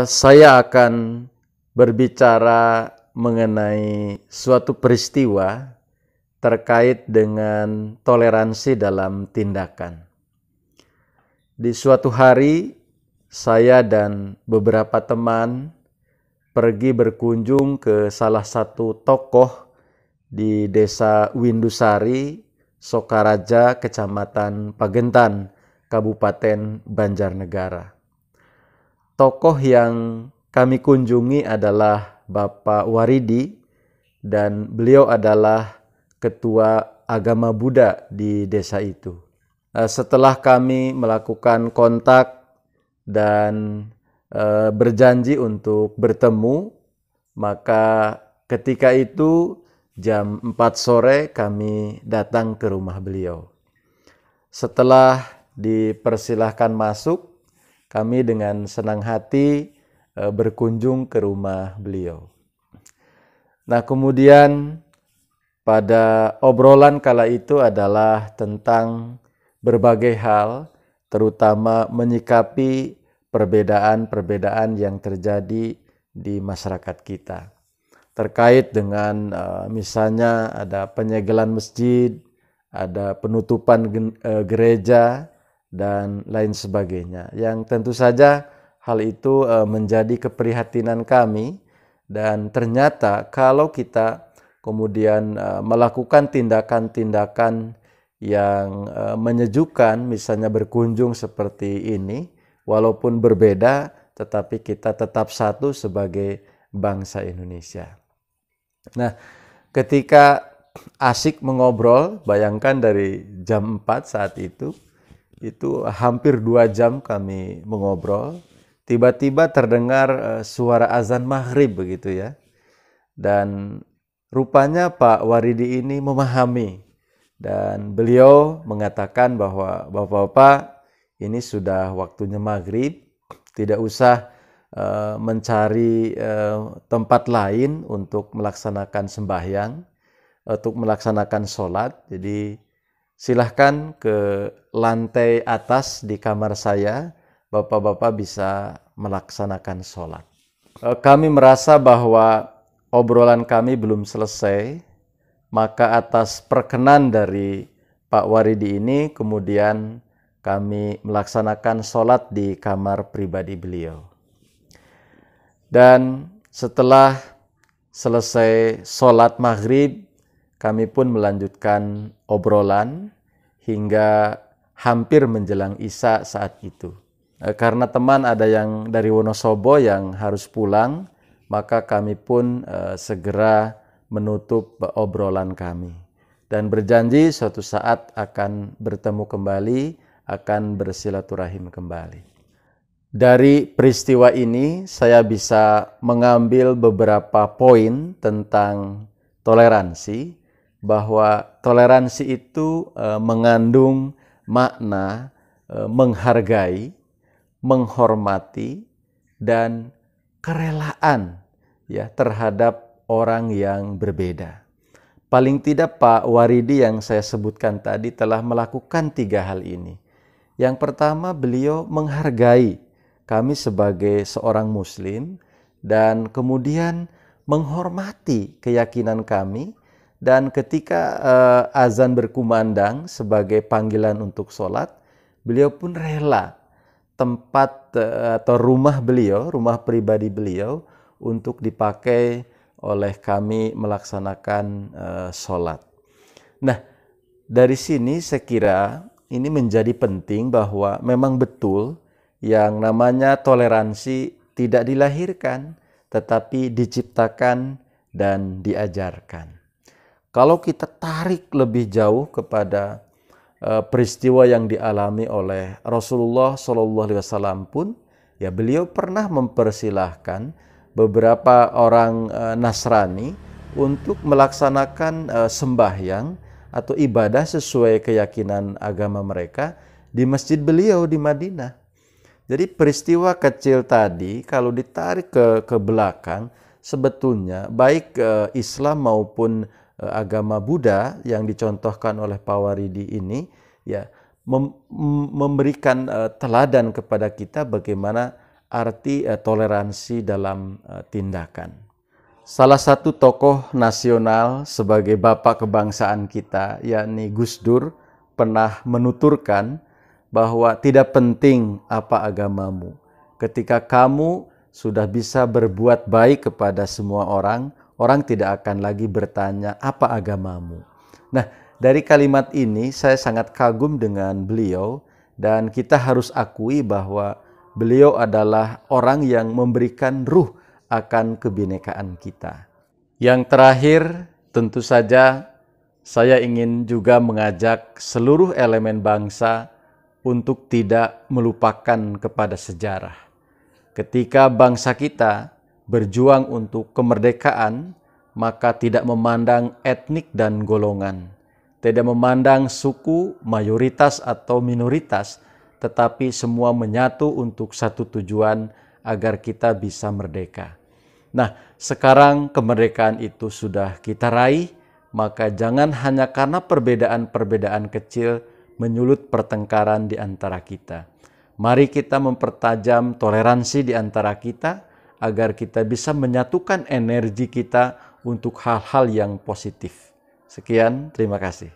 Saya akan berbicara mengenai suatu peristiwa terkait dengan toleransi dalam tindakan. Di suatu hari, saya dan beberapa teman pergi berkunjung ke salah satu tokoh di Desa Windusari, Sokaraja, Kecamatan Pagentan, Kabupaten Banjarnegara. Tokoh yang kami kunjungi adalah Bapak Waridi, dan beliau adalah ketua agama Buddha di desa itu. Setelah kami melakukan kontak dan berjanji untuk bertemu, maka ketika itu jam 4 sore kami datang ke rumah beliau. Setelah dipersilahkan masuk, kami dengan senang hati berkunjung ke rumah beliau. Nah, kemudian pada obrolan kala itu adalah tentang berbagai hal, terutama menyikapi perbedaan-perbedaan yang terjadi di masyarakat kita. Terkait dengan misalnya ada penyegelan masjid, ada penutupan gereja, dan lain sebagainya. Yang tentu saja hal itu menjadi keprihatinan kami, dan ternyata kalau kita kemudian melakukan tindakan-tindakan yang menyejukkan, misalnya berkunjung seperti ini, walaupun berbeda, tetapi kita tetap satu sebagai bangsa Indonesia. Nah, ketika asik mengobrol, bayangkan dari jam 4 saat itu hampir 2 jam kami mengobrol, tiba-tiba terdengar suara azan maghrib begitu ya. Dan rupanya Pak Waridi ini memahami, dan beliau mengatakan bahwa Bapak-bapak, ini sudah waktunya maghrib, tidak usah mencari tempat lain untuk melaksanakan sembahyang, untuk melaksanakan sholat. Jadi silahkan ke lantai atas di kamar saya, Bapak-bapak bisa melaksanakan sholat. Kami merasa bahwa obrolan kami belum selesai, maka atas perkenan dari Pak Waridi ini, kemudian kami melaksanakan sholat di kamar pribadi beliau. Dan setelah selesai sholat maghrib, kami pun melanjutkan obrolan hingga hampir menjelang Isya saat itu. Karena teman ada yang dari Wonosobo yang harus pulang, maka kami pun segera menutup obrolan kami dan berjanji suatu saat akan bertemu kembali, akan bersilaturahim kembali. Dari peristiwa ini saya bisa mengambil beberapa poin tentang toleransi, bahwa toleransi itu mengandung makna menghargai, menghormati, dan kerelaan ya terhadap orang yang berbeda. Paling tidak Pak Waridi yang saya sebutkan tadi telah melakukan 3 hal ini. Yang pertama, beliau menghargai kami sebagai seorang muslim, dan kemudian menghormati keyakinan kami, dan ketika azan berkumandang sebagai panggilan untuk sholat, beliau pun rela tempat atau rumah beliau, rumah pribadi beliau, untuk dipakai oleh kami melaksanakan sholat. Nah, dari sini saya kira ini menjadi penting bahwa memang betul yang namanya toleransi tidak dilahirkan, tetapi diciptakan dan diajarkan. Kalau kita tarik lebih jauh kepada peristiwa yang dialami oleh Rasulullah SAW pun, ya beliau pernah mempersilahkan beberapa orang Nasrani untuk melaksanakan sembahyang atau ibadah sesuai keyakinan agama mereka di masjid beliau di Madinah. Jadi peristiwa kecil tadi kalau ditarik ke belakang, sebetulnya baik Islam maupun agama Buddha yang dicontohkan oleh Pak Waridi ini ya memberikan teladan kepada kita bagaimana arti toleransi dalam tindakan. Salah satu tokoh nasional sebagai bapak kebangsaan kita, yakni Gus Dur, pernah menuturkan bahwa tidak penting apa agamamu. Ketika kamu sudah bisa berbuat baik kepada semua orang, orang tidak akan lagi bertanya apa agamamu. Nah, dari kalimat ini saya sangat kagum dengan beliau, dan kita harus akui bahwa beliau adalah orang yang memberikan ruh akan kebinekaan kita. Yang terakhir, tentu saja saya ingin juga mengajak seluruh elemen bangsa untuk tidak melupakan kepada sejarah. Ketika bangsa kita berjuang untuk kemerdekaan, maka tidak memandang etnik dan golongan, tidak memandang suku, mayoritas atau minoritas, tetapi semua menyatu untuk satu tujuan agar kita bisa merdeka. Nah, sekarang kemerdekaan itu sudah kita raih, maka jangan hanya karena perbedaan-perbedaan kecil menyulut pertengkaran di antara kita. Mari kita mempertajam toleransi di antara kita agar kita bisa menyatukan energi kita untuk hal-hal yang positif. Sekian, terima kasih.